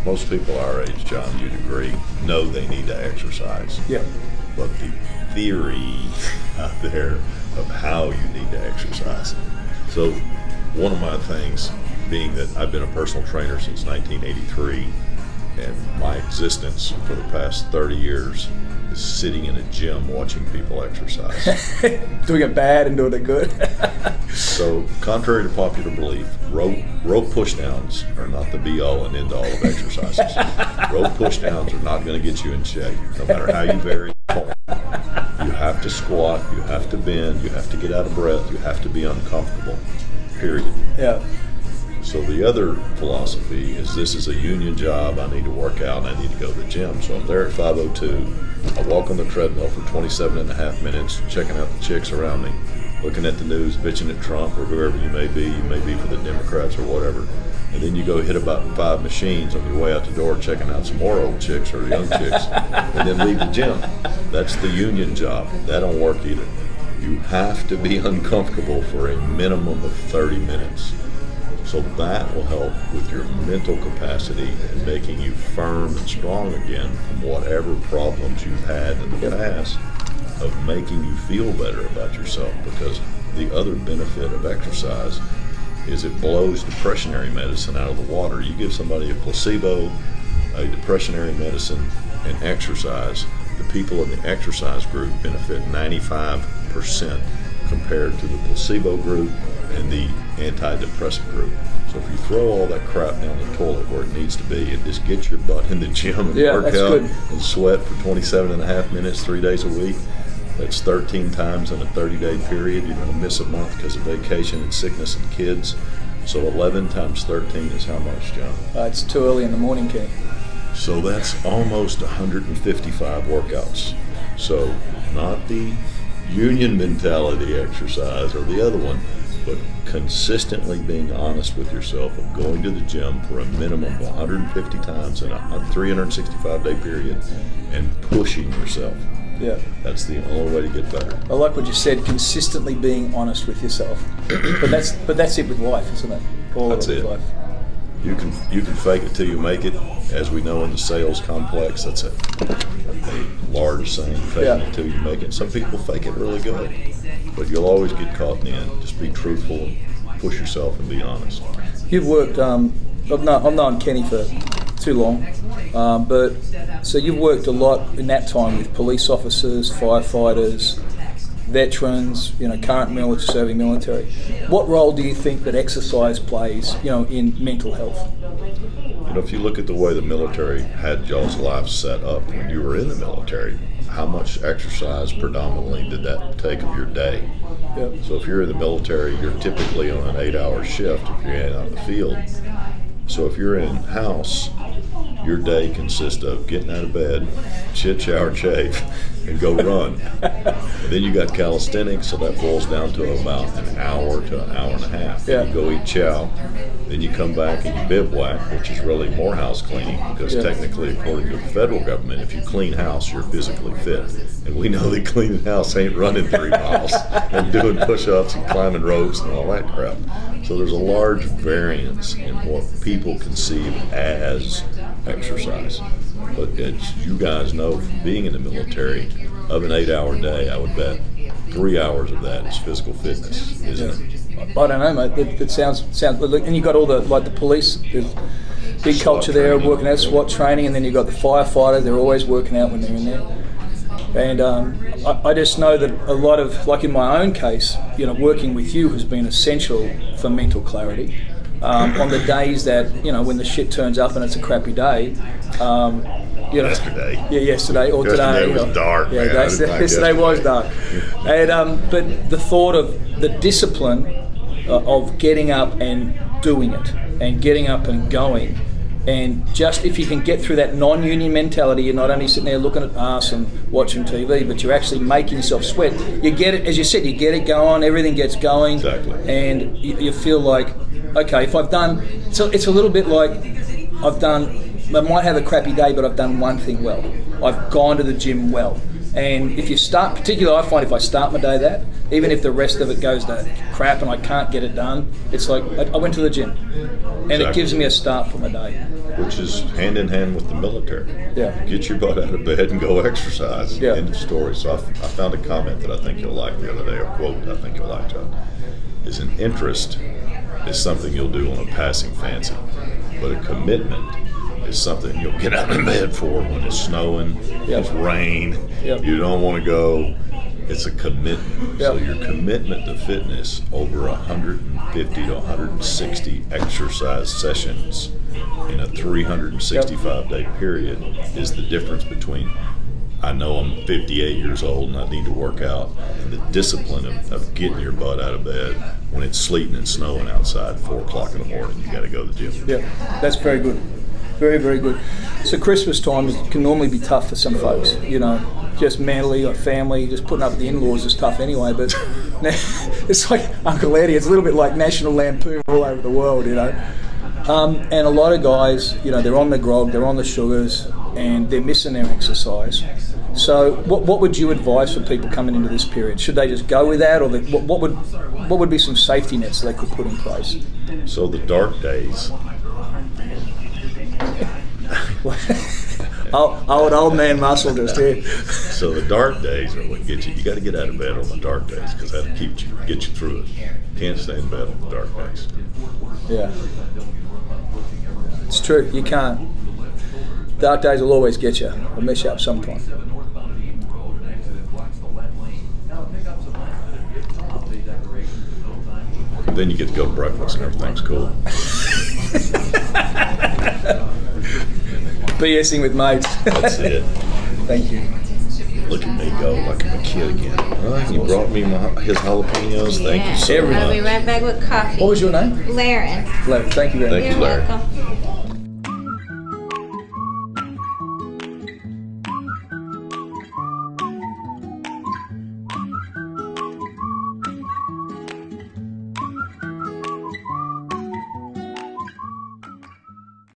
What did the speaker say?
most people our age, John, you'd agree, know they need to exercise. Yeah. But the theory out there of how you need to exercise. So one of my things, being that I've been a personal trainer since 1983, and my existence for the past 30 years is sitting in a gym watching people exercise. Doing it bad and doing it good. So, contrary to popular belief, rope pushdowns are not the be-all and end-all of exercises. Rope pushdowns are not going to get you in shape, no matter how you vary. You have to squat, you have to bend, you have to get out of breath, you have to be uncomfortable, period. Yeah. So the other philosophy is this is a union job, I need to work out, and I need to go to the gym. So I'm there at 5:02, I walk on the treadmill for 27 and a half minutes, checking out the chicks around me, looking at the news, bitching at Trump or whoever you may be for the Democrats or whatever. And then you go hit about 5 machines on your way out the door, checking out some more old chicks or young chicks, and then leave the gym. That's the union job. That don't work either. You have to be uncomfortable for a minimum of 30 minutes. So that will help with your mental capacity and making you firm and strong again from whatever problems you've had in the past of making you feel better about yourself. Because the other benefit of exercise is it blows depressionary medicine out of the water. You give somebody a placebo, a depressionary medicine, and exercise, the people in the exercise group benefit 95% compared to the placebo group and the antidepressant group. So if you throw all that crap down the toilet where it needs to be and just get your butt in the gym and work out good. and sweat for 27 and a half minutes, 3 days a week, that's 13 times in a 30-day period. You're going to miss a month because of vacation and sickness and kids. So 11 times 13 is how much, John? It's too early in the morning, Kenny. So that's almost 155 workouts. So not the union mentality exercise or the other one, but consistently being honest with yourself of going to the gym for a minimum of 150 times in a 365-day period and pushing yourself. Yeah. That's the only way to get better. I like what you said, consistently being honest with yourself. but that's it with life, isn't it? All That's of it it. with life. You can fake it till you make it. As we know in the sales complex, that's a large saying, fake it till you make it. Some people fake it really good, but you'll always get caught in the end. Just be truthful and push yourself and be honest. You've worked, I've known Kenny for too long, but so you've worked a lot in that time with police officers, firefighters, veterans, current serving military. What role do you think that exercise plays, in mental health? If you look at the way the military had y'all's life set up when you were in the military, how much exercise predominantly did that take of your day? Yep. So if you're in the military, you're typically on an 8-hour shift if you're out in the field. So if you're in house, your day consists of getting out of bed, shit, shower, shave, and go run. And then you got calisthenics, so that boils down to about an hour to an hour and a half. Yeah. You go eat chow, then you come back and you bivouac, which is really more house cleaning, because technically, according to the federal government, if you clean house, you're physically fit. And we know that cleaning house ain't running 3 miles and doing push-ups and climbing ropes and all that crap. So there's a large variance in what people conceive as exercise. But as you guys know from being in the military, of an 8-hour day, I would bet 3 hours of that is physical fitness, isn't it? I don't know, mate. It sounds. And you got all the police. There's big SWAT culture there, training. working out SWAT training, and then you got the firefighters. They're always working out when they're in there. And I just know that a lot of, like in my own case, working with you has been essential for mental clarity. On the days that, when the shit turns up and it's a crappy day, Yesterday. Yeah, yesterday or today. Yesterday was dark, yeah, man. Yesterday was dark. And but the thought of the discipline of getting up and doing it, and getting up and going, and just if you can get through that non-union mentality, you're not only sitting there looking at arse and watching TV, but you're actually making yourself sweat. You get it, as you said, you get it going, everything gets going, Exactly. And you feel like, okay, if I've done, so it's a little bit like I might have a crappy day, but I've done one thing well. I've gone to the gym well. And if you start, particularly I find if I start my day that, even if the rest of it goes to crap and I can't get it done, it's like I went to the gym. And It gives me a start for my day. Which is hand in hand with the military. Yeah. Get your butt out of bed and go exercise. Yeah. End of story. So I found a comment that I think you'll like the other day, a quote I think you'll like, John. Is an interest is something you'll do on a passing fancy, but a commitment is something you'll get out of bed for when it's snowing, it's rain, you don't want to go. It's a commitment. So your commitment to fitness over 150 to 160 exercise sessions in a 365-day period is the difference between I know I'm 58 years old and I need to work out, and the discipline of getting your butt out of bed when it's sleeting and snowing outside 4 o'clock in the morning. You got to go to the gym. Yeah, that's very good. Very, very good. So Christmas time can normally be tough for some folks, you know, just mentally or family, just putting up with the in-laws is tough anyway, but it's like Uncle Eddie, it's a little bit like National Lampoon all over the world, you know. And a lot of guys, you know, they're on the grog, they're on the sugars, and they're missing their exercise. So what would you advise for people coming into this period? Should they just go with that, or what would be some safety nets they could put in place? So the dark days. old man muscle just here. So the dark days are what get you. You got to get out of bed on the dark days because that'll get you through it. Can't stay in bed on the dark days. Yeah, it's true. You can't. Dark days will always get you. They'll mess you up sometime. Then you get to go to breakfast and everything's cool. BSing with mates. That's it. Thank you. Look at me go like I'm a kid again. He brought me his jalapenos. Thank you so much. I'll be right back with coffee. What was your name? Laren. Larry. Thank you very much. Thank you, You're Larry. welcome.